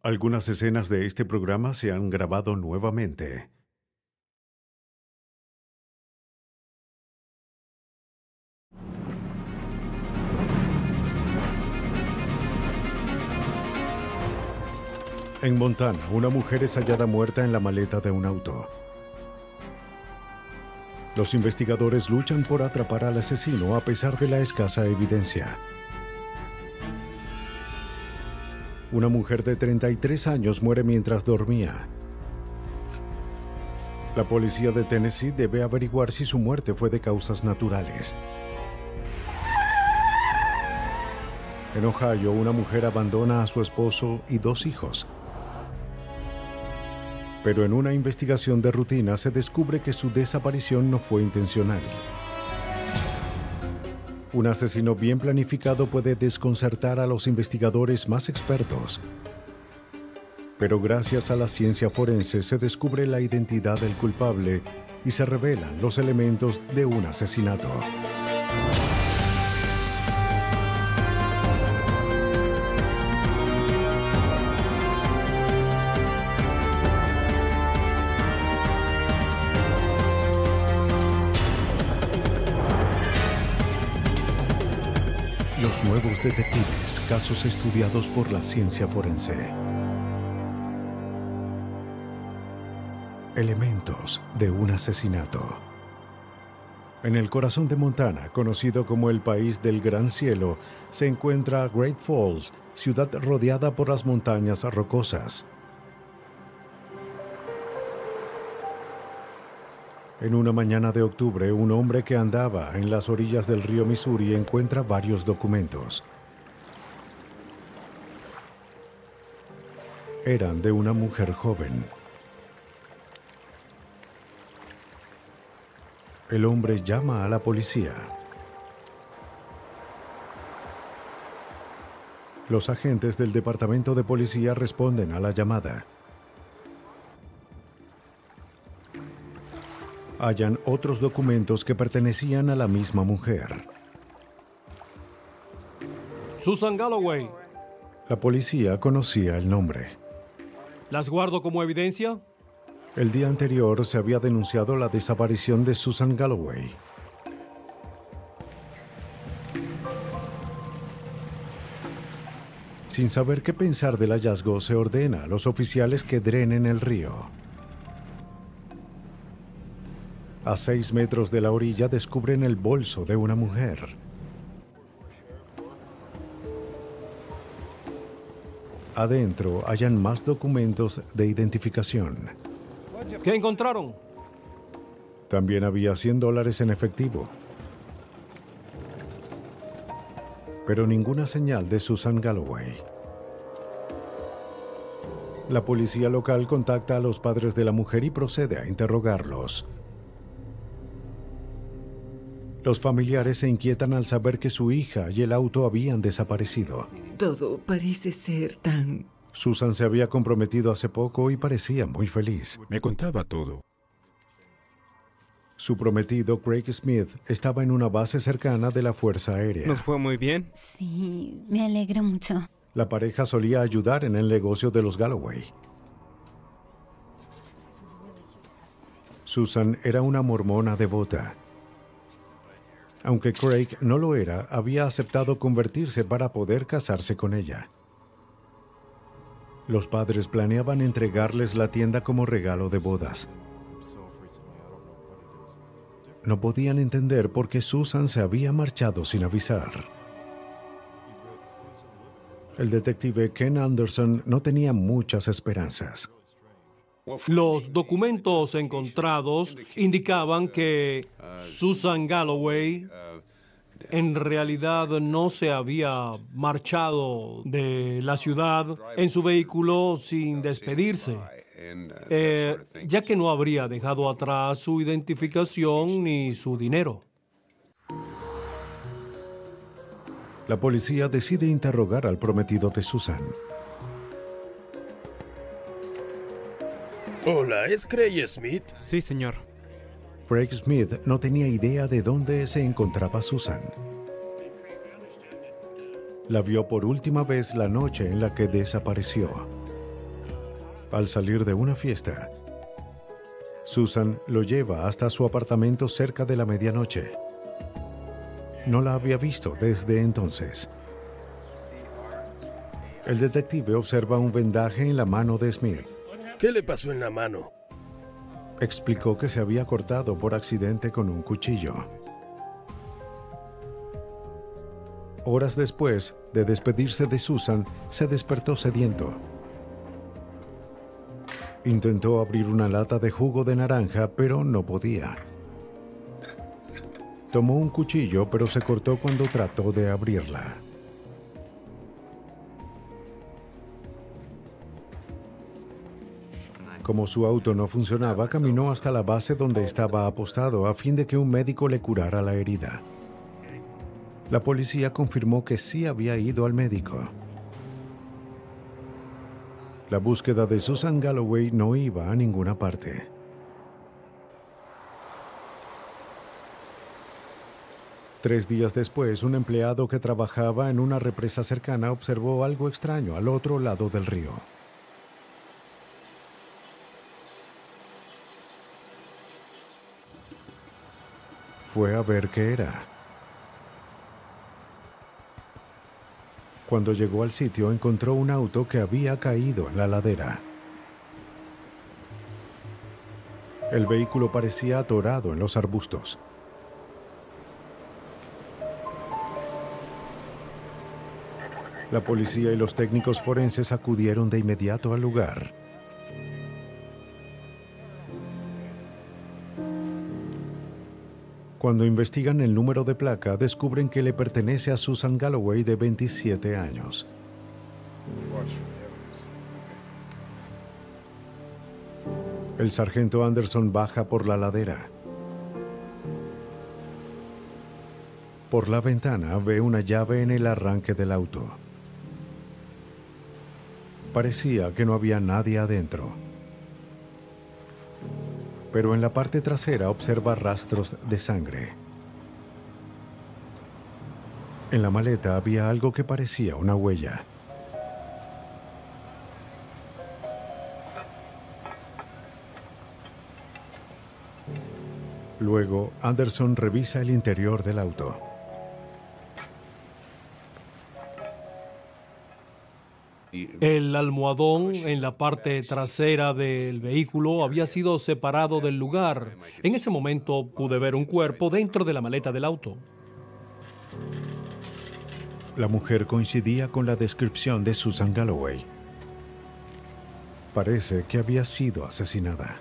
Algunas escenas de este programa se han grabado nuevamente. En Montana, una mujer es hallada muerta en la maleta de un auto. Los investigadores luchan por atrapar al asesino a pesar de la escasa evidencia. Una mujer de 33 años muere mientras dormía. La policía de Tennessee debe averiguar si su muerte fue de causas naturales. En Ohio, una mujer abandona a su esposo y 2 hijos. Pero en una investigación de rutina se descubre que su desaparición no fue intencional. Un asesino bien planificado puede desconcertar a los investigadores más expertos. Pero gracias a la ciencia forense se descubre la identidad del culpable y se revelan los elementos de un asesinato. Los nuevos detectives, casos estudiados por la ciencia forense. Elementos de un asesinato. En el corazón de Montana, conocido como el país del gran cielo, se encuentra Great Falls, ciudad rodeada por las montañas rocosas. En una mañana de octubre, un hombre que andaba en las orillas del río Missouri encuentra varios documentos. Eran de una mujer joven. El hombre llama a la policía. Los agentes del departamento de policía responden a la llamada. Hallan otros documentos que pertenecían a la misma mujer. Susan Galloway. La policía conocía el nombre. ¿Las guardo como evidencia? El día anterior se había denunciado la desaparición de Susan Galloway. Sin saber qué pensar del hallazgo, se ordena a los oficiales que drenen el río. A 6 metros de la orilla descubren el bolso de una mujer. Adentro hallan más documentos de identificación. ¿Qué encontraron? También había $100 en efectivo. Pero ninguna señal de Susan Galloway. La policía local contacta a los padres de la mujer y procede a interrogarlos. Los familiares se inquietan al saber que su hija y el auto habían desaparecido. Todo parece ser tan... Susan se había comprometido hace poco y parecía muy feliz. Me contaba todo. Su prometido, Craig Smith, estaba en una base cercana de la Fuerza Aérea. ¿Nos fue muy bien? Sí, me alegra mucho. La pareja solía ayudar en el negocio de los Galloway. Susan era una mormona devota. Aunque Craig no lo era, había aceptado convertirse para poder casarse con ella. Los padres planeaban entregarles la tienda como regalo de bodas. No podían entender por qué Susan se había marchado sin avisar. El detective Ken Anderson no tenía muchas esperanzas. Los documentos encontrados indicaban que Susan Galloway en realidad no se había marchado de la ciudad en su vehículo sin despedirse, ya que no habría dejado atrás su identificación ni su dinero. La policía decide interrogar al prometido de Susan. Hola, ¿es Craig Smith? Sí, señor. Craig Smith no tenía idea de dónde se encontraba Susan. La vio por última vez la noche en la que desapareció. al salir de una fiesta. Susan lo lleva hasta su apartamento cerca de la medianoche. No la había visto desde entonces. El detective observa un vendaje en la mano de Smith. ¿Qué le pasó en la mano? Explicó que se había cortado por accidente con un cuchillo. Horas después de despedirse de Susan, se despertó sediento. Intentó abrir una lata de jugo de naranja, pero no podía. Tomó un cuchillo, pero se cortó cuando trató de abrirla. Como su auto no funcionaba, caminó hasta la base donde estaba apostado a fin de que un médico le curara la herida. La policía confirmó que sí había ido al médico. La búsqueda de Susan Galloway no iba a ninguna parte. Tres días después, un empleado que trabajaba en una represa cercana observó algo extraño al otro lado del río. Fue a ver qué era. Cuando llegó al sitio, encontró un auto que había caído en la ladera. El vehículo parecía atorado en los arbustos. La policía y los técnicos forenses acudieron de inmediato al lugar. Cuando investigan el número de placa, descubren que le pertenece a Susan Galloway, de 27 años. El sargento Anderson baja por la ladera. Por la ventana ve una llave en el arranque del auto. Parecía que no había nadie adentro. Pero en la parte trasera observa rastros de sangre. En la maleta había algo que parecía una huella. Luego, Anderson revisa el interior del auto. El almohadón en la parte trasera del vehículo había sido separado del lugar. En ese momento pude ver un cuerpo dentro de la maleta del auto. La mujer coincidía con la descripción de Susan Galloway. Parece que había sido asesinada.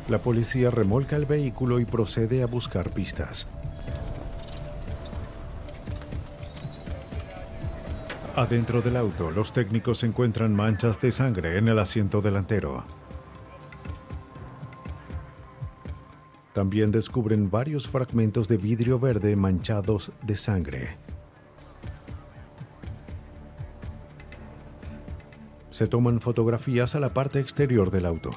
La policía remolca el vehículo y procede a buscar pistas. Adentro del auto, los técnicos encuentran manchas de sangre en el asiento delantero. También descubren varios fragmentos de vidrio verde manchados de sangre. Se toman fotografías a la parte exterior del auto.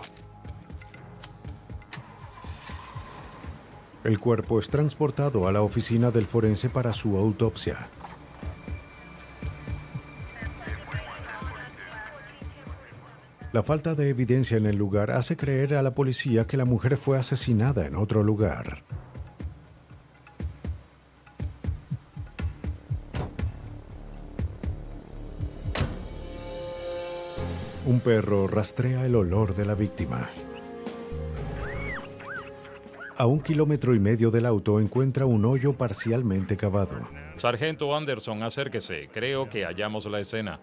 El cuerpo es transportado a la oficina del forense para su autopsia. La falta de evidencia en el lugar hace creer a la policía que la mujer fue asesinada en otro lugar. Un perro rastrea el olor de la víctima. A 1,5 kilómetros del auto encuentra un hoyo parcialmente cavado. Sargento Anderson, acérquese. Creo que hallamos la escena.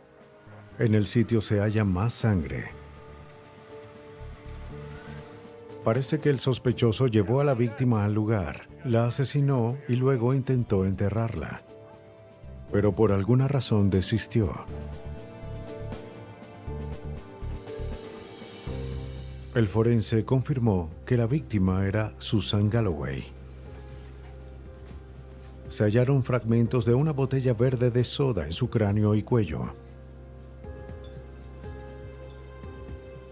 En el sitio se halla más sangre. Parece que el sospechoso llevó a la víctima al lugar, la asesinó y luego intentó enterrarla. Pero por alguna razón desistió. El forense confirmó que la víctima era Susan Galloway. Se hallaron fragmentos de una botella verde de soda en su cráneo y cuello.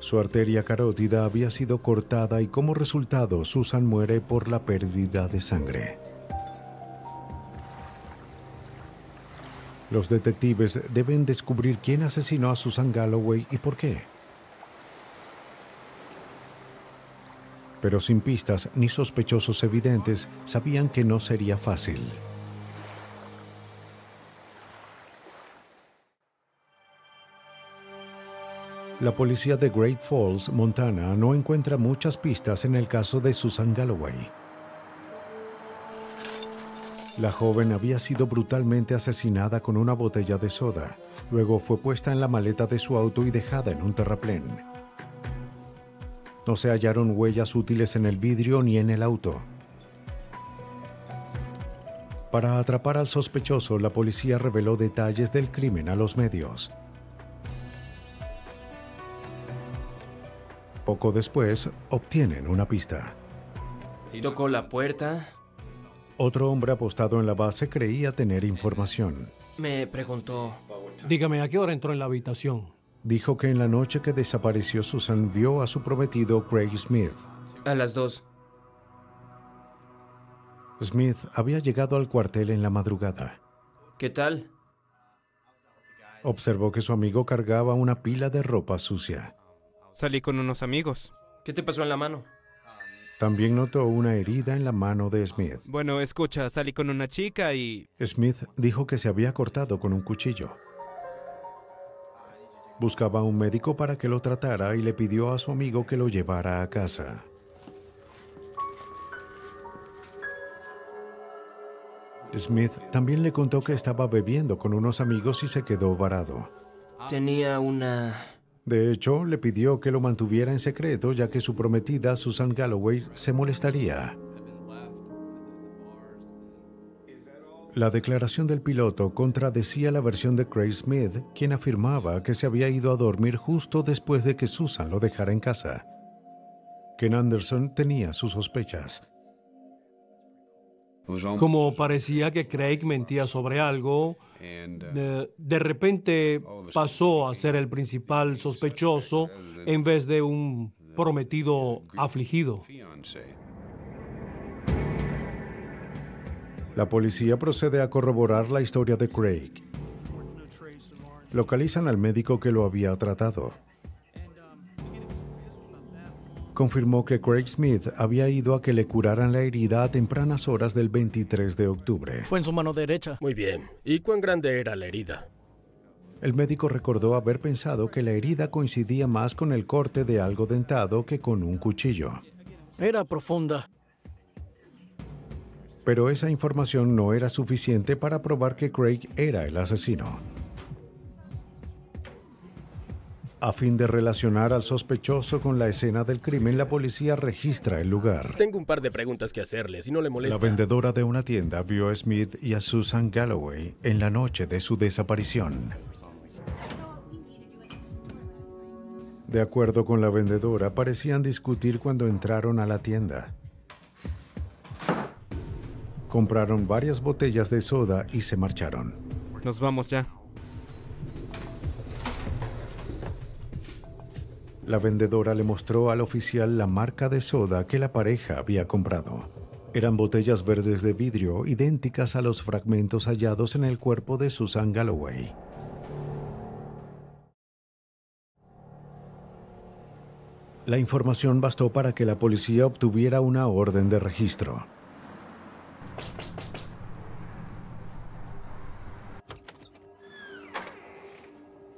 Su arteria carótida había sido cortada y como resultado Susan muere por la pérdida de sangre. Los detectives deben descubrir quién asesinó a Susan Galloway y por qué. Pero sin pistas ni sospechosos evidentes, sabían que no sería fácil. La policía de Great Falls, Montana, no encuentra muchas pistas en el caso de Susan Galloway. La joven había sido brutalmente asesinada con una botella de soda. Luego fue puesta en la maleta de su auto y dejada en un terraplén. No se hallaron huellas útiles en el vidrio ni en el auto. Para atrapar al sospechoso, la policía reveló detalles del crimen a los medios. Poco después, obtienen una pista. Tocó la puerta. Otro hombre apostado en la base creía tener información. Me preguntó... Dígame, ¿a qué hora entró en la habitación? Dijo que en la noche que desapareció Susan vio a su prometido Craig Smith. A las 2. Smith había llegado al cuartel en la madrugada. ¿Qué tal? Observó que su amigo cargaba una pila de ropa sucia. Salí con unos amigos. ¿Qué te pasó en la mano? También notó una herida en la mano de Smith. Bueno, escucha, salí con una chica y... Smith dijo que se había cortado con un cuchillo. Buscaba a un médico para que lo tratara y le pidió a su amigo que lo llevara a casa. Smith también le contó que estaba bebiendo con unos amigos y se quedó varado. Tenía una... De hecho, le pidió que lo mantuviera en secreto ya que su prometida, Susan Galloway, se molestaría. La declaración del piloto contradecía la versión de Craig Smith, quien afirmaba que se había ido a dormir justo después de que Susan lo dejara en casa. Ken Anderson tenía sus sospechas. Como parecía que Craig mentía sobre algo, de repente pasó a ser el principal sospechoso en vez de un prometido afligido. La policía procede a corroborar la historia de Craig. Localizan al médico que lo había tratado. Confirmó que Craig Smith había ido a que le curaran la herida a tempranas horas del 23 de octubre. Fue en su mano derecha. Muy bien. ¿Y cuán grande era la herida? El médico recordó haber pensado que la herida coincidía más con el corte de algo dentado que con un cuchillo. Era profunda. Pero esa información no era suficiente para probar que Craig era el asesino. A fin de relacionar al sospechoso con la escena del crimen, la policía registra el lugar. Tengo un par de preguntas que hacerle, si no le molesta. La vendedora de una tienda vio a Smith y a Susan Galloway en la noche de su desaparición. De acuerdo con la vendedora, parecían discutir cuando entraron a la tienda. Compraron varias botellas de soda y se marcharon. Nos vamos ya. La vendedora le mostró al oficial la marca de soda que la pareja había comprado. Eran botellas verdes de vidrio idénticas a los fragmentos hallados en el cuerpo de Susan Galloway. La información bastó para que la policía obtuviera una orden de registro.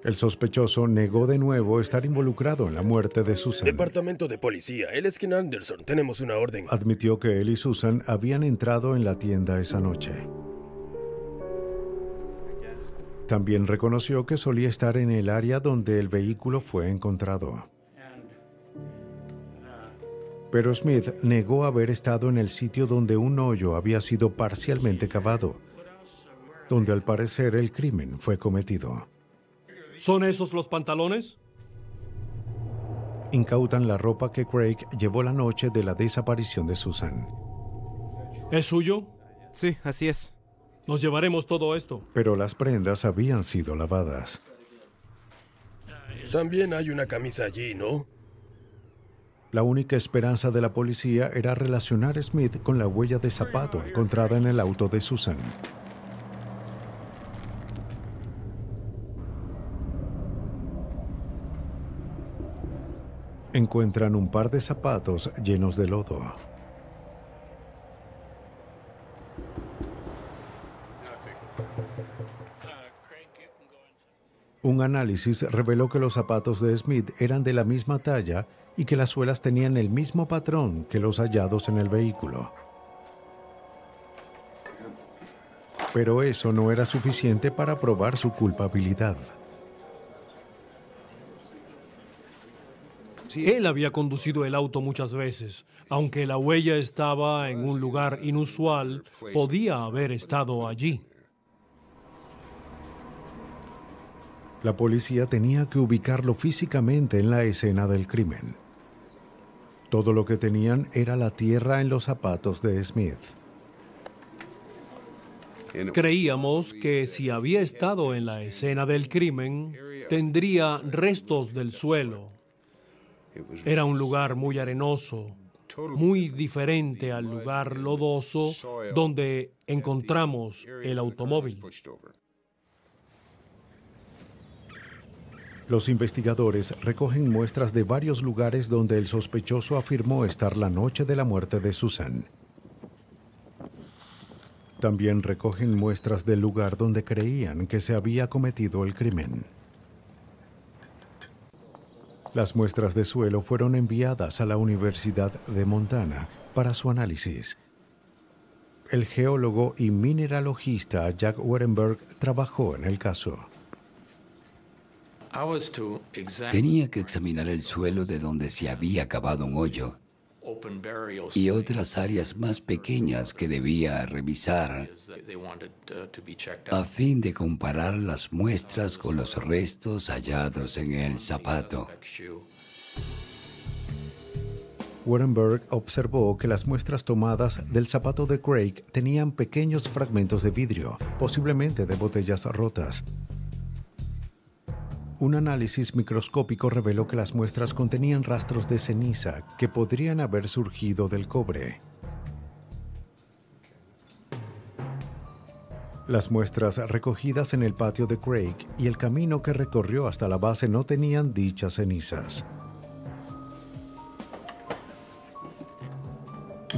El sospechoso negó de nuevo estar involucrado en la muerte de Susan. Departamento de policía, él es Ken Anderson. Tenemos una orden. Admitió que él y Susan habían entrado en la tienda esa noche. También reconoció que solía estar en el área donde el vehículo fue encontrado. Pero Smith negó haber estado en el sitio donde un hoyo había sido parcialmente cavado, donde al parecer el crimen fue cometido. ¿Son esos los pantalones? Incautan la ropa que Craig llevó la noche de la desaparición de Susan. ¿Es suyo? Sí, así es. Nos llevaremos todo esto. Pero las prendas habían sido lavadas. También hay una camisa allí, ¿no? La única esperanza de la policía era relacionar a Smith con la huella de zapato encontrada en el auto de Susan. Encuentran un par de zapatos llenos de lodo. Un análisis reveló que los zapatos de Smith eran de la misma talla y que las suelas tenían el mismo patrón que los hallados en el vehículo. Pero eso no era suficiente para probar su culpabilidad. Él había conducido el auto muchas veces. Aunque la huella estaba en un lugar inusual, podía haber estado allí. La policía tenía que ubicarlo físicamente en la escena del crimen. Todo lo que tenían era la tierra en los zapatos de Smith. Creíamos que si había estado en la escena del crimen, tendría restos del suelo. Era un lugar muy arenoso, muy diferente al lugar lodoso donde encontramos el automóvil. Los investigadores recogen muestras de varios lugares donde el sospechoso afirmó estar la noche de la muerte de Susan. También recogen muestras del lugar donde creían que se había cometido el crimen. Las muestras de suelo fueron enviadas a la Universidad de Montana para su análisis. El geólogo y mineralogista Jack Werenberg trabajó en el caso. Tenía que examinar el suelo de donde se había cavado un hoyo y otras áreas más pequeñas que debía revisar a fin de comparar las muestras con los restos hallados en el zapato. Werenberg observó que las muestras tomadas del zapato de Craig tenían pequeños fragmentos de vidrio, posiblemente de botellas rotas. Un análisis microscópico reveló que las muestras contenían rastros de ceniza que podrían haber surgido del cobre. Las muestras recogidas en el patio de Craig y el camino que recorrió hasta la base no tenían dichas cenizas.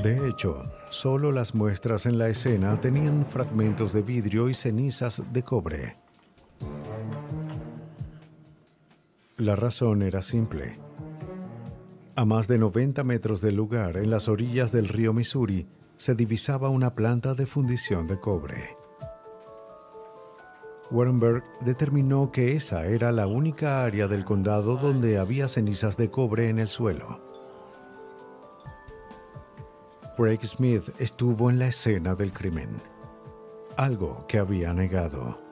De hecho, solo las muestras en la escena tenían fragmentos de vidrio y cenizas de cobre. La razón era simple. A más de 90 metros del lugar, en las orillas del río Missouri, se divisaba una planta de fundición de cobre. Werenberg determinó que esa era la única área del condado donde había cenizas de cobre en el suelo. Craig Smith estuvo en la escena del crimen, algo que había negado.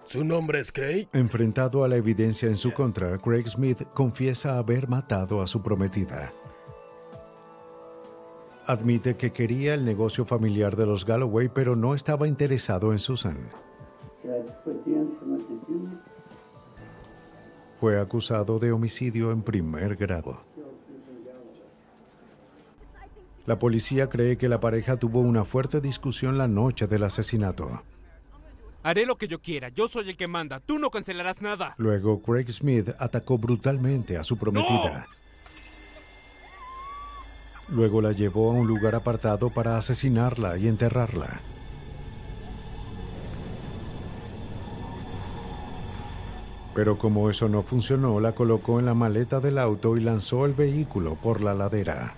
¿Su nombre es Craig? Enfrentado a la evidencia en su contra, Craig Smith confiesa haber matado a su prometida. Admite que quería el negocio familiar de los Galloway, pero no estaba interesado en Susan. Fue acusado de homicidio en primer grado. La policía cree que la pareja tuvo una fuerte discusión la noche del asesinato. Haré lo que yo quiera. Yo soy el que manda. Tú no cancelarás nada. Luego, Craig Smith atacó brutalmente a su prometida. ¡No! Luego la llevó a un lugar apartado para asesinarla y enterrarla. Pero como eso no funcionó, la colocó en la maleta del auto y lanzó el vehículo por la ladera.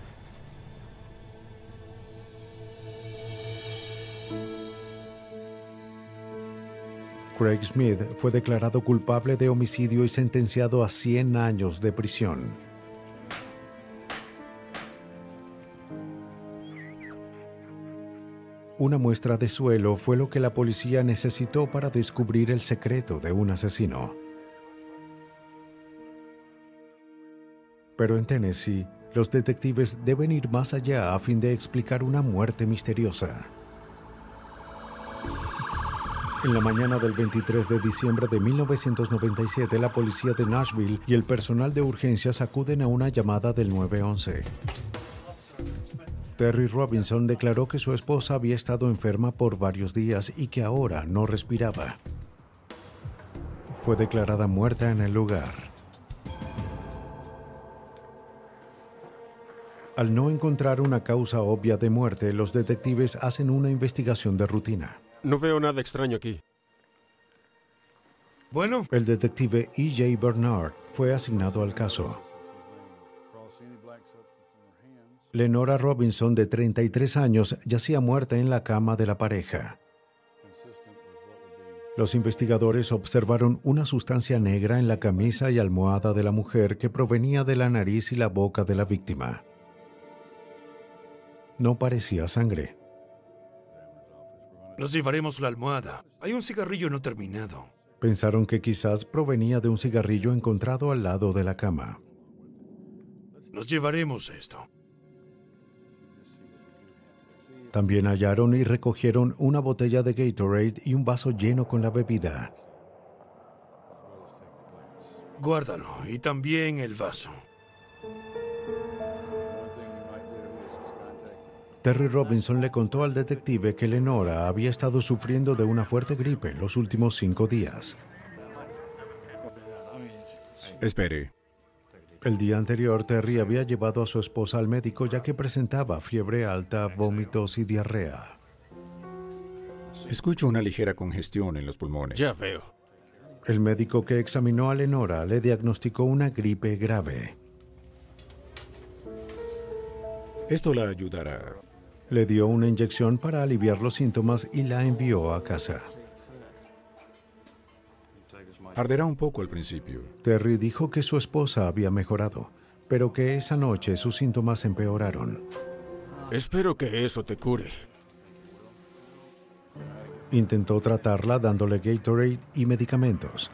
Craig Smith fue declarado culpable de homicidio y sentenciado a 100 años de prisión. Una muestra de suelo fue lo que la policía necesitó para descubrir el secreto de un asesino. Pero en Tennessee, los detectives deben ir más allá a fin de explicar una muerte misteriosa. En la mañana del 23 de diciembre de 1997, la policía de Nashville y el personal de urgencias acuden a una llamada del 911. Terry Robinson declaró que su esposa había estado enferma por varios días y que ahora no respiraba. Fue declarada muerta en el lugar. Al no encontrar una causa obvia de muerte, los detectives hacen una investigación de rutina. No veo nada extraño aquí. Bueno, El detective E.J. Bernard fue asignado al caso. Lenora Robinson, de 33 años, yacía muerta en la cama de la pareja. Los investigadores observaron una sustancia negra en la camisa y almohada de la mujer que provenía de la nariz y la boca de la víctima. No parecía sangre. nos llevaremos la almohada. Hay un cigarrillo no terminado. Pensaron que quizás provenía de un cigarrillo encontrado al lado de la cama. Nos llevaremos esto. También hallaron y recogieron una botella de Gatorade y un vaso lleno con la bebida. Guárdalo, y también el vaso. Terry Robinson le contó al detective que Lenora había estado sufriendo de una fuerte gripe los últimos 5 días. Espere. El día anterior, Terry había llevado a su esposa al médico ya que presentaba fiebre alta, vómitos y diarrea. Escucho una ligera congestión en los pulmones. Ya veo. El médico que examinó a Lenora le diagnosticó una gripe grave. Esto la ayudará. Le dio una inyección para aliviar los síntomas y la envió a casa. Arderá un poco al principio. Terry dijo que su esposa había mejorado, pero que esa noche sus síntomas empeoraron. Espero que eso te cure. Intentó tratarla dándole Gatorade y medicamentos.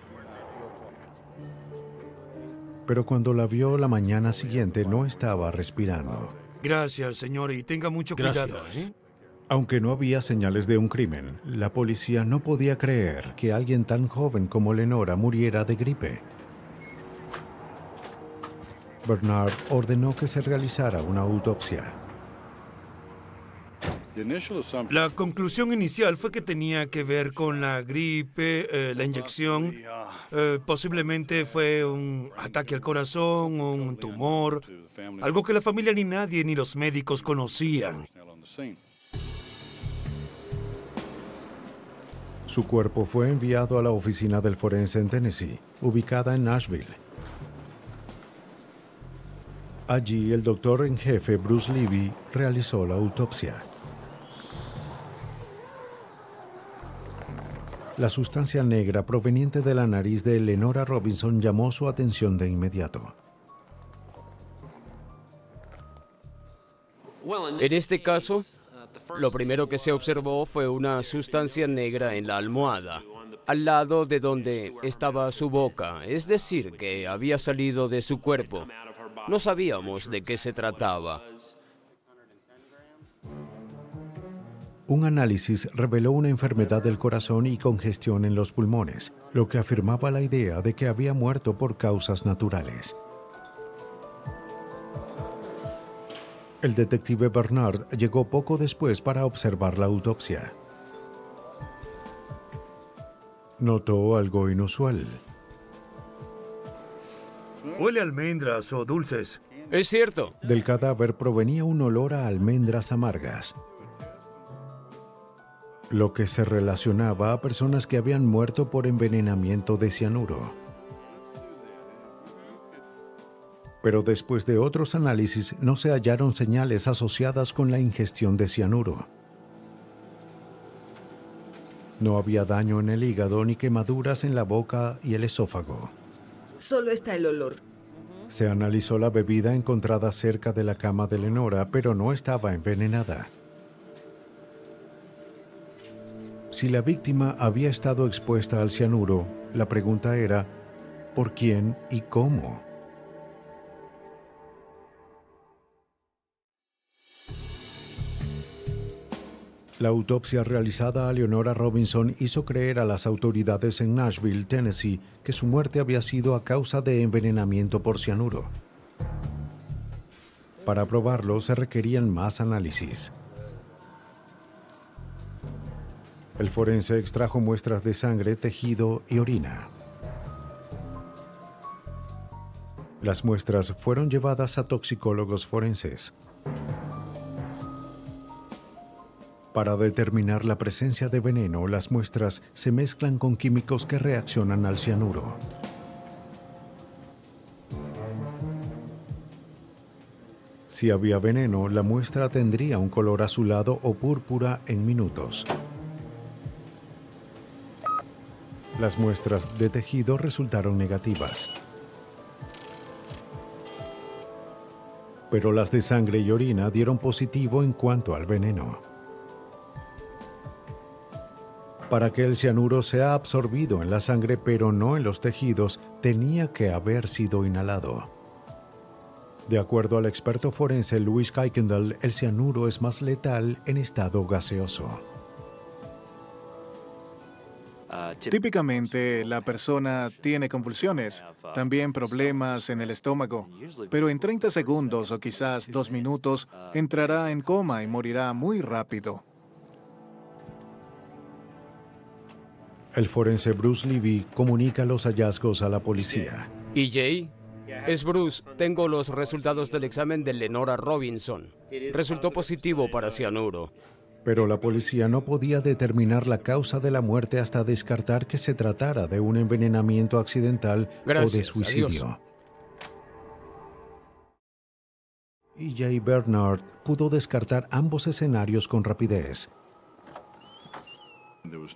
Pero cuando la vio la mañana siguiente no estaba respirando. Gracias, señor, y tenga mucho cuidado, ¿eh? Aunque no había señales de un crimen, la policía no podía creer que alguien tan joven como Lenora muriera de gripe. Bernard ordenó que se realizara una autopsia. La conclusión inicial fue que tenía que ver con la gripe, la inyección. Posiblemente fue un ataque al corazón, un tumor, algo que la familia ni nadie ni los médicos conocían. Su cuerpo fue enviado a la oficina del forense en Tennessee, ubicada en Nashville. Allí, el doctor en jefe Bruce Levy realizó la autopsia. La sustancia negra proveniente de la nariz de Lenora Robinson llamó su atención de inmediato. En este caso, lo primero que se observó fue una sustancia negra en la almohada, al lado de donde estaba su boca, es decir, que había salido de su cuerpo. No sabíamos de qué se trataba. Un análisis reveló una enfermedad del corazón y congestión en los pulmones, lo que afirmaba la idea de que había muerto por causas naturales. El detective Bernard llegó poco después para observar la autopsia. Notó algo inusual. Huele a almendras o dulces. Es cierto. Del cadáver provenía un olor a almendras amargas, lo que se relacionaba a personas que habían muerto por envenenamiento de cianuro. Pero después de otros análisis no se hallaron señales asociadas con la ingestión de cianuro. No había daño en el hígado ni quemaduras en la boca y el esófago. Solo está el olor. Se analizó la bebida encontrada cerca de la cama de Lenora, pero no estaba envenenada. Si la víctima había estado expuesta al cianuro, la pregunta era, ¿por quién y cómo? La autopsia realizada a Lenora Robinson hizo creer a las autoridades en Nashville, Tennessee, que su muerte había sido a causa de envenenamiento por cianuro. Para probarlo, se requerían más análisis. El forense extrajo muestras de sangre, tejido y orina. Las muestras fueron llevadas a toxicólogos forenses para determinar la presencia de veneno. Las muestras se mezclan con químicos que reaccionan al cianuro. Si había veneno, la muestra tendría un color azulado o púrpura en minutos. Las muestras de tejido resultaron negativas, pero las de sangre y orina dieron positivo en cuanto al veneno. Para que el cianuro sea absorbido en la sangre pero no en los tejidos, tenía que haber sido inhalado. De acuerdo al experto forense Louis Kuykendall, el cianuro es más letal en estado gaseoso. Típicamente, la persona tiene convulsiones, también problemas en el estómago, pero en 30 segundos o quizás 2 minutos entrará en coma y morirá muy rápido. El forense Bruce Levy comunica los hallazgos a la policía. EJ, es Bruce. Tengo los resultados del examen de Lenora Robinson. Resultó positivo para cianuro. Pero la policía no podía determinar la causa de la muerte hasta descartar que se tratara de un envenenamiento accidental o de suicidio. EJ Bernard pudo descartar ambos escenarios con rapidez.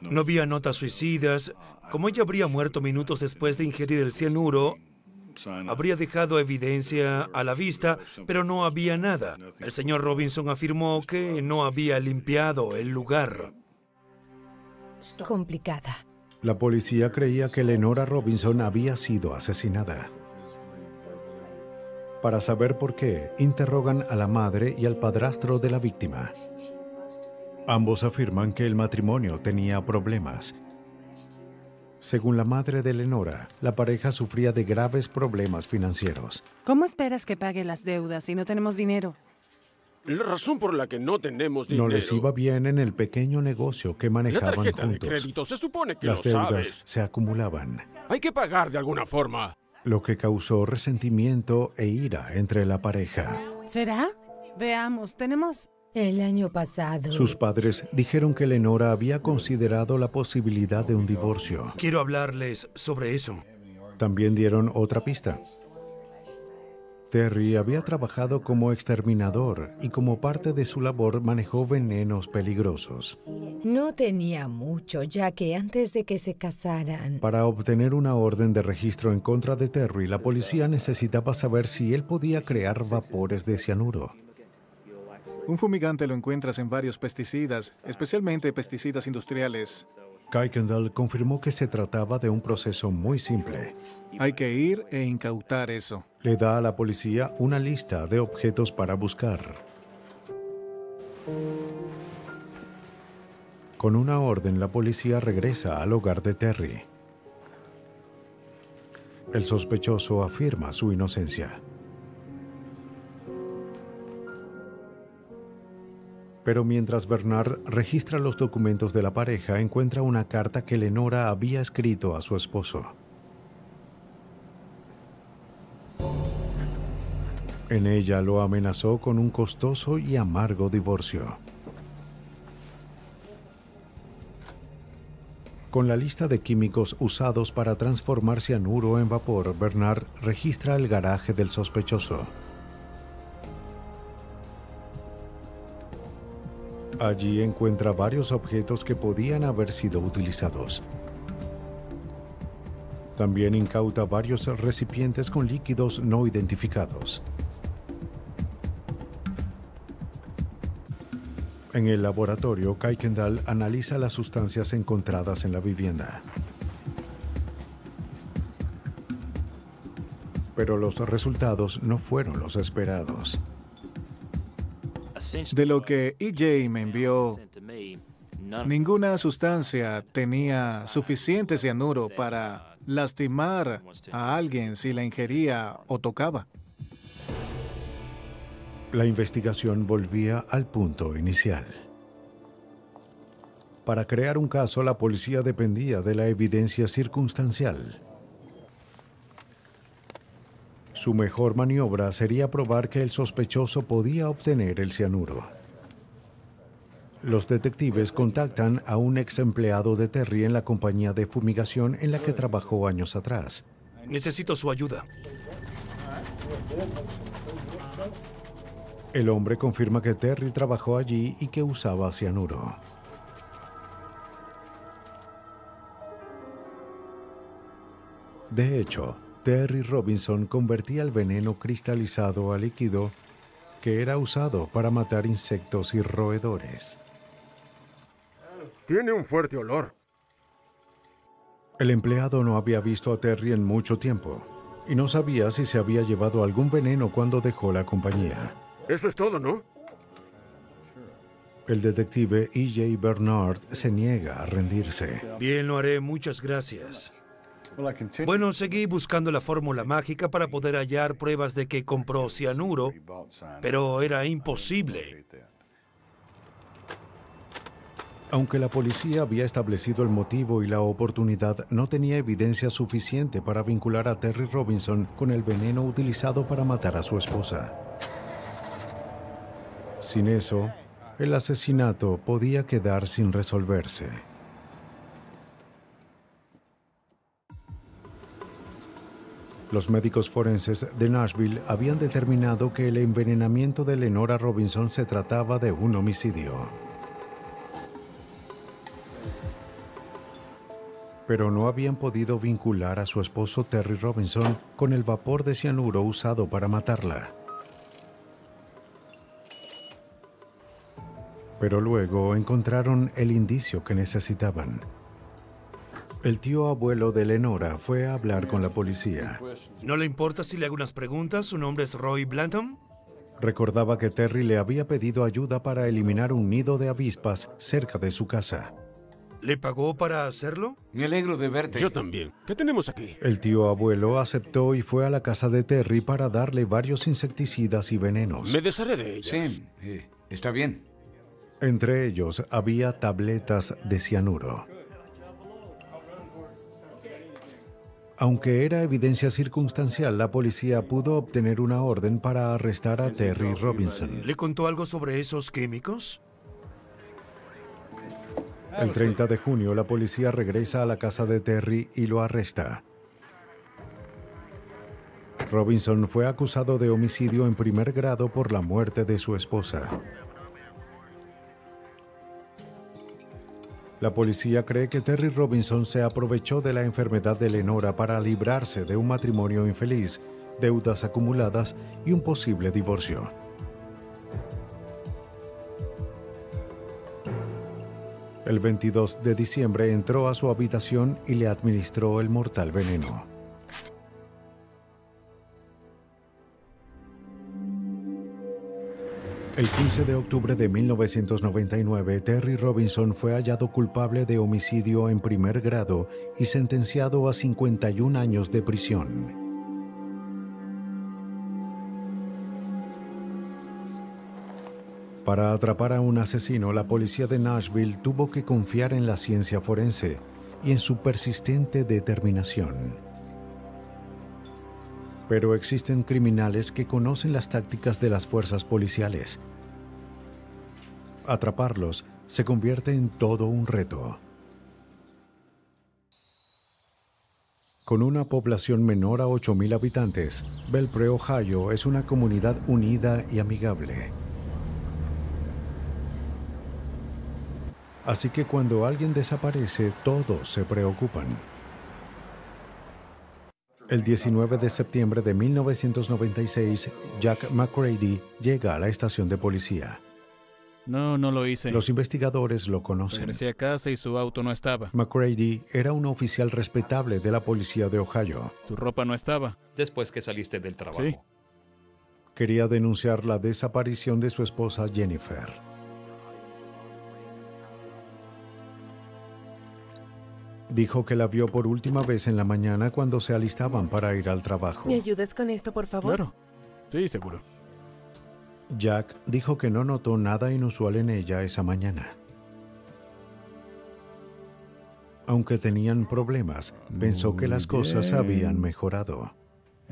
No había notas suicidas. Como ella habría muerto minutos después de ingerir el cianuro, habría dejado evidencia a la vista, pero no había nada. El señor Robinson afirmó que no había limpiado el lugar. Complicada. La policía creía que Lenora Robinson había sido asesinada. Para saber por qué, interrogan a la madre y al padrastro de la víctima. Ambos afirman que el matrimonio tenía problemas. Según la madre de Lenora, la pareja sufría de graves problemas financieros. ¿Cómo esperas que pague las deudas si no tenemos dinero? La razón por la que no tenemos dinero... No les iba bien en el pequeño negocio que manejaban juntos. La tarjeta de crédito se supone que las lo deudas sabes. se acumulaban. Hay que pagar de alguna forma. Lo que causó resentimiento e ira entre la pareja. ¿Será? Veamos, tenemos... El año pasado... Sus padres dijeron que Lenora había considerado la posibilidad de un divorcio. Quiero hablarles sobre eso. También dieron otra pista. Terry había trabajado como exterminador y como parte de su labor manejó venenos peligrosos. No tenía mucho, ya que antes de que se casaran... Para obtener una orden de registro en contra de Terry, la policía necesitaba saber si él podía crear vapores de cianuro. Un fumigante lo encuentras en varios pesticidas, especialmente pesticidas industriales. Kuykendall confirmó que se trataba de un proceso muy simple. Hay que ir e incautar eso. Le da a la policía una lista de objetos para buscar. Con una orden, la policía regresa al hogar de Terry. El sospechoso afirma su inocencia. Pero mientras Bernard registra los documentos de la pareja, encuentra una carta que Lenora había escrito a su esposo. En ella lo amenazó con un costoso y amargo divorcio. Con la lista de químicos usados para transformar cianuro en vapor, Bernard registra el garaje del sospechoso. Allí encuentra varios objetos que podían haber sido utilizados. También incauta varios recipientes con líquidos no identificados. En el laboratorio, Kuykendall analiza las sustancias encontradas en la vivienda. Pero los resultados no fueron los esperados. De lo que EJ me envió, ninguna sustancia tenía suficiente cianuro para lastimar a alguien si la ingería o tocaba. La investigación volvía al punto inicial. Para crear un caso, la policía dependía de la evidencia circunstancial. Su mejor maniobra sería probar que el sospechoso podía obtener el cianuro. Los detectives contactan a un ex empleado de Terry en la compañía de fumigación en la que trabajó años atrás. Necesito su ayuda. El hombre confirma que Terry trabajó allí y que usaba cianuro. De hecho, Terry Robinson convertía el veneno cristalizado a líquido que era usado para matar insectos y roedores. Tiene un fuerte olor. El empleado no había visto a Terry en mucho tiempo y no sabía si se había llevado algún veneno cuando dejó la compañía. Eso es todo, ¿no? El detective E.J. Bernard se niega a rendirse. Bien, lo haré. Muchas gracias. Bueno, seguí buscando la fórmula mágica para poder hallar pruebas de que compró cianuro, pero era imposible. Aunque la policía había establecido el motivo y la oportunidad, no tenía evidencia suficiente para vincular a Terry Robinson con el veneno utilizado para matar a su esposa. Sin eso, el asesinato podía quedar sin resolverse. Los médicos forenses de Nashville habían determinado que el envenenamiento de Lenora Robinson se trataba de un homicidio. Pero no habían podido vincular a su esposo Terry Robinson con el vapor de cianuro usado para matarla. Pero luego encontraron el indicio que necesitaban. El tío abuelo de Lenora fue a hablar con la policía. ¿No le importa si le hago unas preguntas? ¿Su nombre es Roy Blanton? Recordaba que Terry le había pedido ayuda para eliminar un nido de avispas cerca de su casa. ¿Le pagó para hacerlo? Me alegro de verte. Yo también. ¿Qué tenemos aquí? El tío abuelo aceptó y fue a la casa de Terry para darle varios insecticidas y venenos. Me desharé de ellas. Sí, está bien. Entre ellos había tabletas de cianuro. Aunque era evidencia circunstancial, la policía pudo obtener una orden para arrestar a Terry Robinson. ¿Le contó algo sobre esos químicos? El 30 de junio, la policía regresa a la casa de Terry y lo arresta. Robinson fue acusado de homicidio en primer grado por la muerte de su esposa. La policía cree que Terry Robinson se aprovechó de la enfermedad de Lenora para librarse de un matrimonio infeliz, deudas acumuladas y un posible divorcio. El 22 de diciembre entró a su habitación y le administró el mortal veneno. El 15 de octubre de 1999, Terry Robinson fue hallado culpable de homicidio en primer grado y sentenciado a 51 años de prisión. Para atrapar a un asesino, la policía de Nashville tuvo que confiar en la ciencia forense y en su persistente determinación. Pero existen criminales que conocen las tácticas de las fuerzas policiales. Atraparlos se convierte en todo un reto. Con una población menor a 8,000 habitantes, Belpre, Ohio, es una comunidad unida y amigable. Así que cuando alguien desaparece, todos se preocupan. El 19 de septiembre de 1996, Jack McCready llega a la estación de policía. No lo hice. Los investigadores lo conocen. Regresé a casa y su auto no estaba. McCready era un oficial respetable de la policía de Ohio. Su ropa no estaba. Después que saliste del trabajo. Sí. Quería denunciar la desaparición de su esposa Jennifer. Dijo que la vio por última vez en la mañana cuando se alistaban para ir al trabajo. ¿Me ayudas con esto, por favor? Claro. Sí, seguro. Jack dijo que no notó nada inusual en ella esa mañana. Aunque tenían problemas, pensó que las cosas habían mejorado.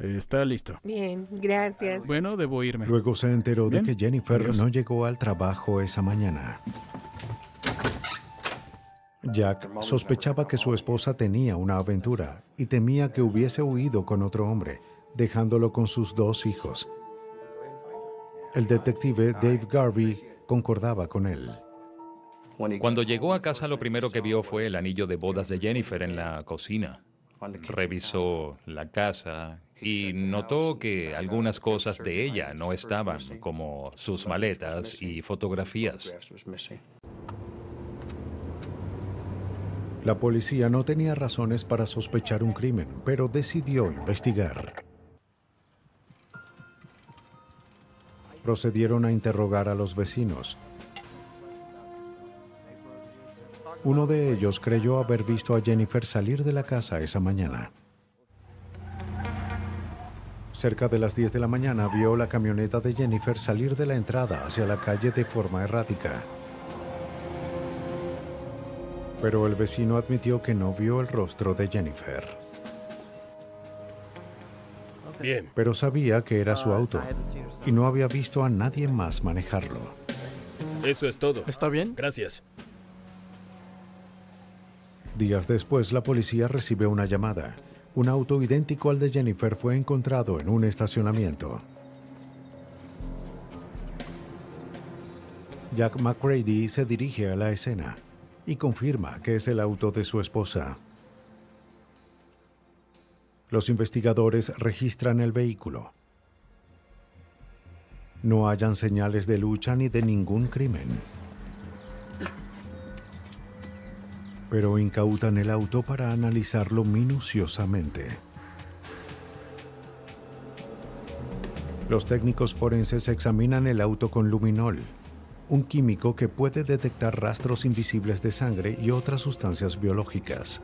Está listo. Bien, gracias. Bueno, debo irme. Luego se enteró Bien. de que Jennifer Adiós. no llegó al trabajo esa mañana. Jack sospechaba que su esposa tenía una aventura y temía que hubiese huido con otro hombre, dejándolo con sus 2 hijos. El detective Dave Garvey concordaba con él. Cuando llegó a casa, lo primero que vio fue el anillo de bodas de Jennifer en la cocina. Revisó la casa y notó que algunas cosas de ella no estaban, como sus maletas y fotografías. La policía no tenía razones para sospechar un crimen, pero decidió investigar. Procedieron a interrogar a los vecinos. Uno de ellos creyó haber visto a Jennifer salir de la casa esa mañana. Cerca de las 10 de la mañana vio la camioneta de Jennifer salir de la entrada hacia la calle de forma errática. Pero el vecino admitió que no vio el rostro de Jennifer. Bien. Pero sabía que era su auto y no había visto a nadie más manejarlo. Eso es todo. ¿Está bien? Gracias. Días después, la policía recibe una llamada. Un auto idéntico al de Jennifer fue encontrado en un estacionamiento. Jack McCready se dirige a la escena y confirma que es el auto de su esposa. Los investigadores registran el vehículo. No hallan señales de lucha ni de ningún crimen. Pero incautan el auto para analizarlo minuciosamente. Los técnicos forenses examinan el auto con luminol, un químico que puede detectar rastros invisibles de sangre y otras sustancias biológicas.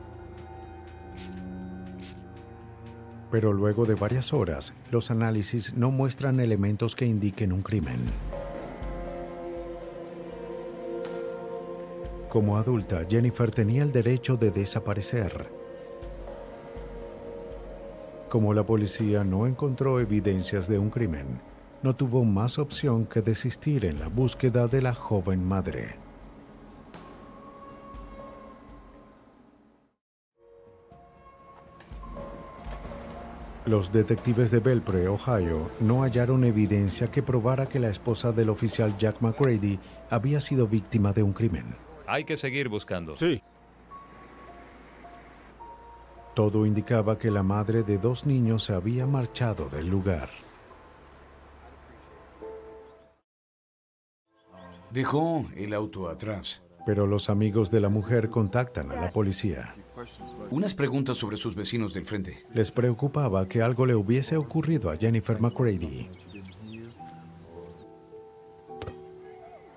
Pero luego de varias horas, los análisis no muestran elementos que indiquen un crimen. Como adulta, Jennifer tenía el derecho de desaparecer. Como la policía no encontró evidencias de un crimen, no tuvo más opción que desistir en la búsqueda de la joven madre. Los detectives de Belpre, Ohio, no hallaron evidencia que probara que la esposa del oficial Jack McCready había sido víctima de un crimen. Hay que seguir buscando. Sí. Todo indicaba que la madre de 2 niños se había marchado del lugar. Dejó el auto atrás. Pero los amigos de la mujer contactan a la policía. Unas preguntas sobre sus vecinos del frente. Les preocupaba que algo le hubiese ocurrido a Jennifer McCready.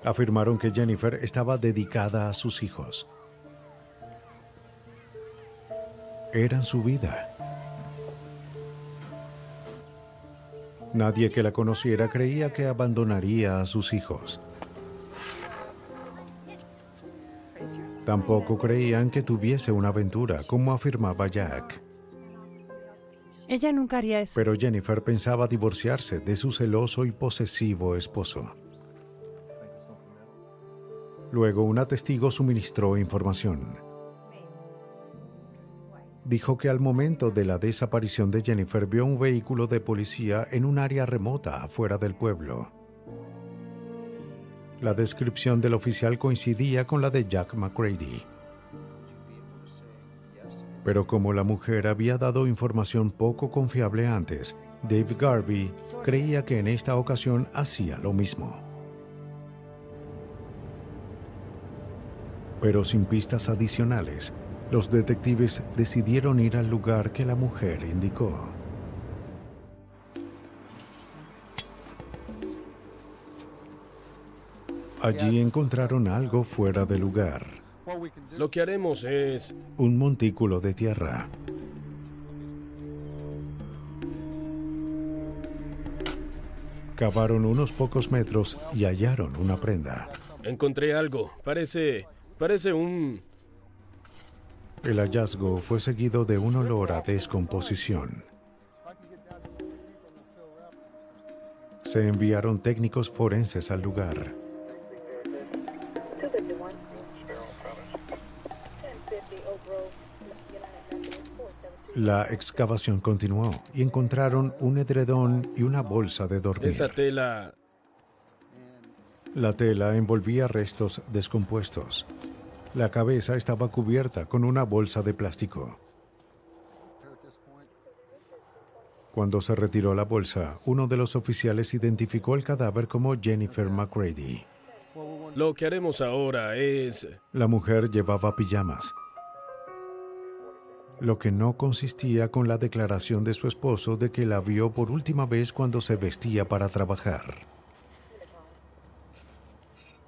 Afirmaron que Jennifer estaba dedicada a sus hijos. Eran su vida. Nadie que la conociera creía que abandonaría a sus hijos. Tampoco creían que tuviese una aventura, como afirmaba Jack. Ella nunca haría eso. Pero Jennifer pensaba divorciarse de su celoso y posesivo esposo. Luego, una testigo suministró información. Dijo que al momento de la desaparición de Jennifer vio un vehículo de policía en un área remota afuera del pueblo. La descripción del oficial coincidía con la de Jack McCready. Pero como la mujer había dado información poco confiable antes, Dave Garvey creía que en esta ocasión hacía lo mismo. Pero sin pistas adicionales, los detectives decidieron ir al lugar que la mujer indicó. Allí encontraron algo fuera de lugar. Lo que haremos es... Un montículo de tierra. Cavaron unos pocos metros y hallaron una prenda. Encontré algo. Parece un... El hallazgo fue seguido de un olor a descomposición. Se enviaron técnicos forenses al lugar. La excavación continuó y encontraron un edredón y una bolsa de dormir. Esa tela... La tela envolvía restos descompuestos. La cabeza estaba cubierta con una bolsa de plástico. Cuando se retiró la bolsa, uno de los oficiales identificó el cadáver como Jennifer McCready. Lo que haremos ahora es... La mujer llevaba pijamas, lo que no consistía con la declaración de su esposo de que la vio por última vez cuando se vestía para trabajar.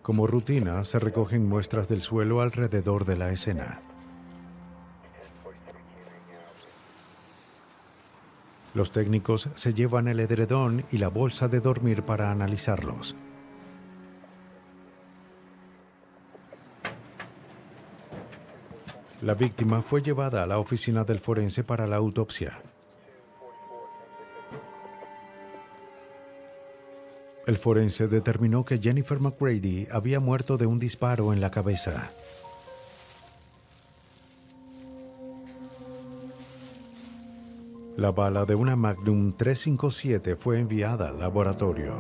Como rutina, se recogen muestras del suelo alrededor de la escena. Los técnicos se llevan el edredón y la bolsa de dormir para analizarlos. La víctima fue llevada a la oficina del forense para la autopsia. El forense determinó que Jennifer McCready había muerto de un disparo en la cabeza. La bala de una Magnum 357 fue enviada al laboratorio.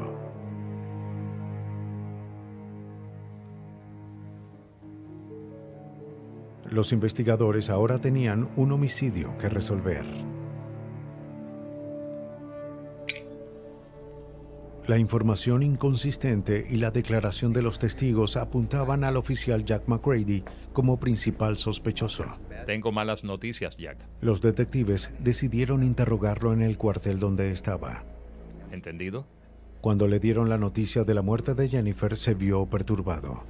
Los investigadores ahora tenían un homicidio que resolver. La información inconsistente y la declaración de los testigos apuntaban al oficial Jack McCready como principal sospechoso. Tengo malas noticias, Jack. Los detectives decidieron interrogarlo en el cuartel donde estaba. ¿Entendido? Cuando le dieron la noticia de la muerte de Jennifer, se vio perturbado.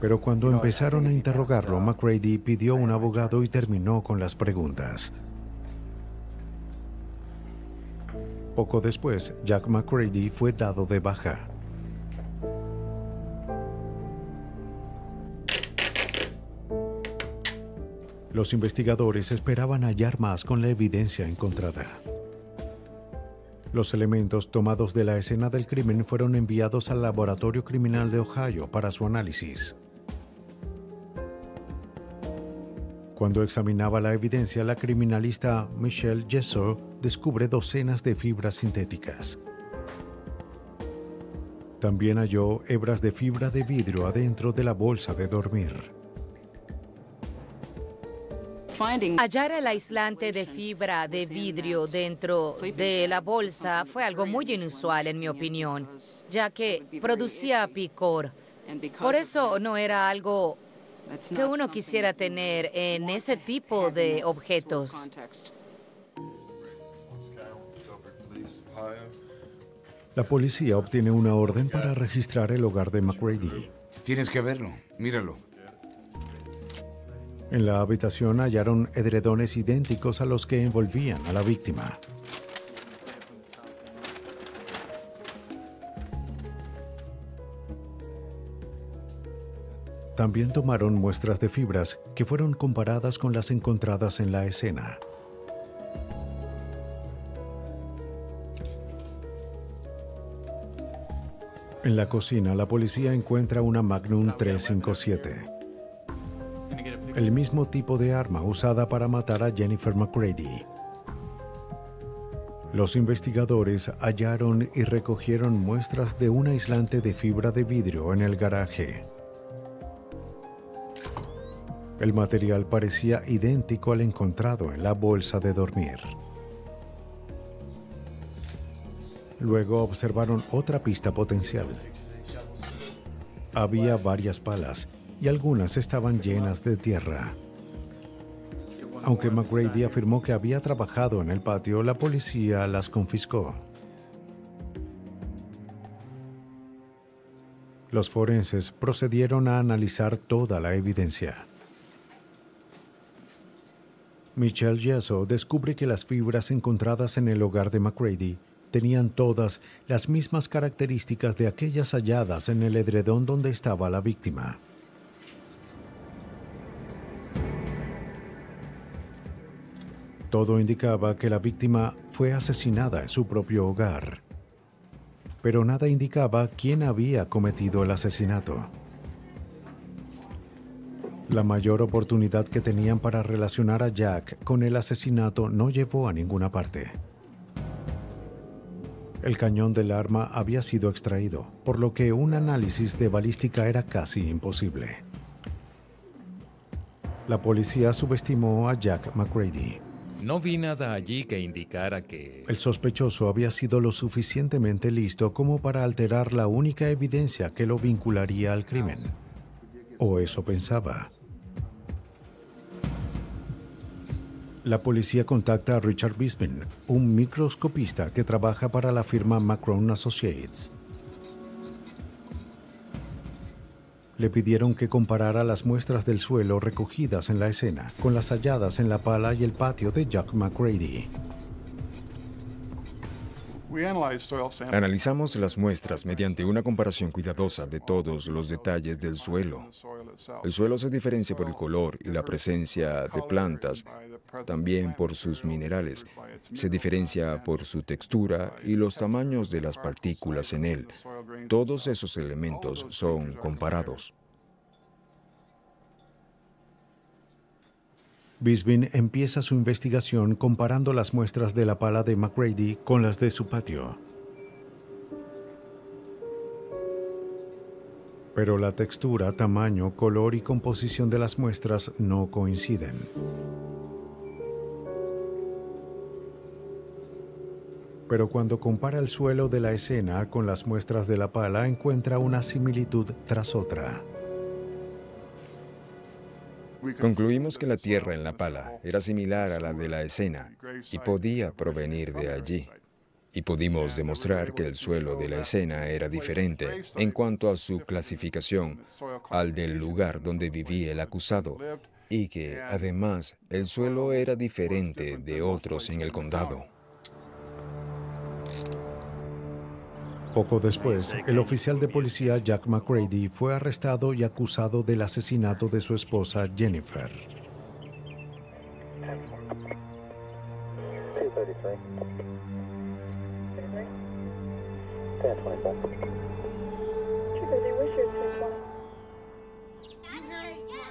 Pero cuando empezaron a interrogarlo, McCready pidió un abogado y terminó con las preguntas. Poco después, Jack McCready fue dado de baja. Los investigadores esperaban hallar más con la evidencia encontrada. Los elementos tomados de la escena del crimen fueron enviados al Laboratorio Criminal de Ohio para su análisis. Cuando examinaba la evidencia, la criminalista Michelle Jesso descubre docenas de fibras sintéticas. También halló hebras de fibra de vidrio adentro de la bolsa de dormir. Hallar el aislante de fibra de vidrio dentro de la bolsa fue algo muy inusual, en mi opinión, ya que producía picor. Por eso no era algo que uno quisiera tener en ese tipo de objetos. La policía obtiene una orden para registrar el hogar de McCready. Tienes que verlo, míralo. En la habitación hallaron edredones idénticos a los que envolvían a la víctima. También tomaron muestras de fibras que fueron comparadas con las encontradas en la escena. En la cocina, la policía encuentra una Magnum 357. El mismo tipo de arma usada para matar a Jennifer McCready. Los investigadores hallaron y recogieron muestras de un aislante de fibra de vidrio en el garaje. El material parecía idéntico al encontrado en la bolsa de dormir. Luego observaron otra pista potencial. Había varias palas y algunas estaban llenas de tierra. Aunque McCready afirmó que había trabajado en el patio, la policía las confiscó. Los forenses procedieron a analizar toda la evidencia. Michelle Jesso descubre que las fibras encontradas en el hogar de McCready tenían todas las mismas características de aquellas halladas en el edredón donde estaba la víctima. Todo indicaba que la víctima fue asesinada en su propio hogar, pero nada indicaba quién había cometido el asesinato. La mayor oportunidad que tenían para relacionar a Jack con el asesinato no llevó a ninguna parte. El cañón del arma había sido extraído, por lo que un análisis de balística era casi imposible. La policía subestimó a Jack McCready. No vi nada allí que indicara que... El sospechoso había sido lo suficientemente listo como para alterar la única evidencia que lo vincularía al crimen. O eso pensaba. La policía contacta a Richard Bisbin, un microscopista que trabaja para la firma Macron Associates. Le pidieron que comparara las muestras del suelo recogidas en la escena con las halladas en la pala y el patio de Jack McCready. Analizamos las muestras mediante una comparación cuidadosa de todos los detalles del suelo. El suelo se diferencia por el color y la presencia de plantas, también por sus minerales. Se diferencia por su textura y los tamaños de las partículas en él. Todos esos elementos son comparados. Bisbin empieza su investigación comparando las muestras de la pala de McCready con las de su patio. Pero la textura, tamaño, color y composición de las muestras no coinciden. Pero cuando compara el suelo de la escena con las muestras de la pala, encuentra una similitud tras otra. Concluimos que la tierra en la pala era similar a la de la escena y podía provenir de allí. Y pudimos demostrar que el suelo de la escena era diferente en cuanto a su clasificación al del lugar donde vivía el acusado y que, además, el suelo era diferente de otros en el condado. Poco después, el oficial de policía Jack McCready fue arrestado y acusado del asesinato de su esposa Jennifer.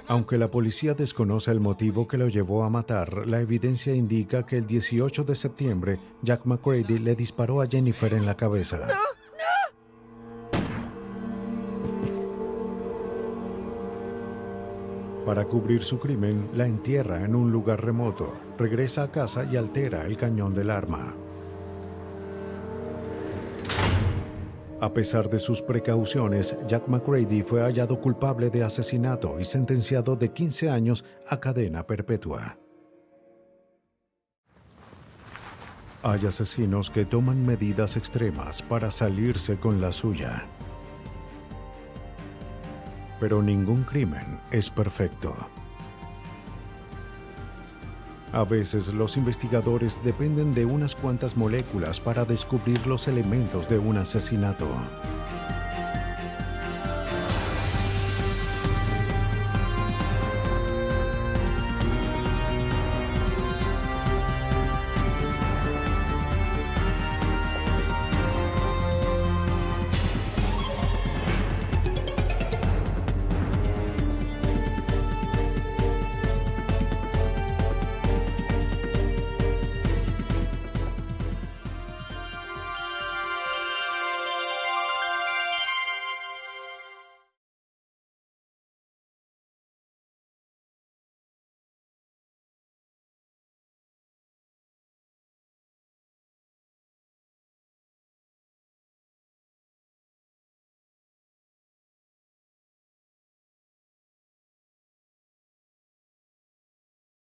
Aunque la policía desconoce el motivo que lo llevó a matar, la evidencia indica que el 18 de septiembre, Jack McCready le disparó a Jennifer en la cabeza. Para cubrir su crimen, la entierra en un lugar remoto, regresa a casa y altera el cañón del arma. A pesar de sus precauciones, Jack McCready fue hallado culpable de asesinato y sentenciado de 15 años a cadena perpetua. Hay asesinos que toman medidas extremas para salirse con la suya. Pero ningún crimen es perfecto. A veces los investigadores dependen de unas cuantas moléculas para descubrir los elementos de un asesinato.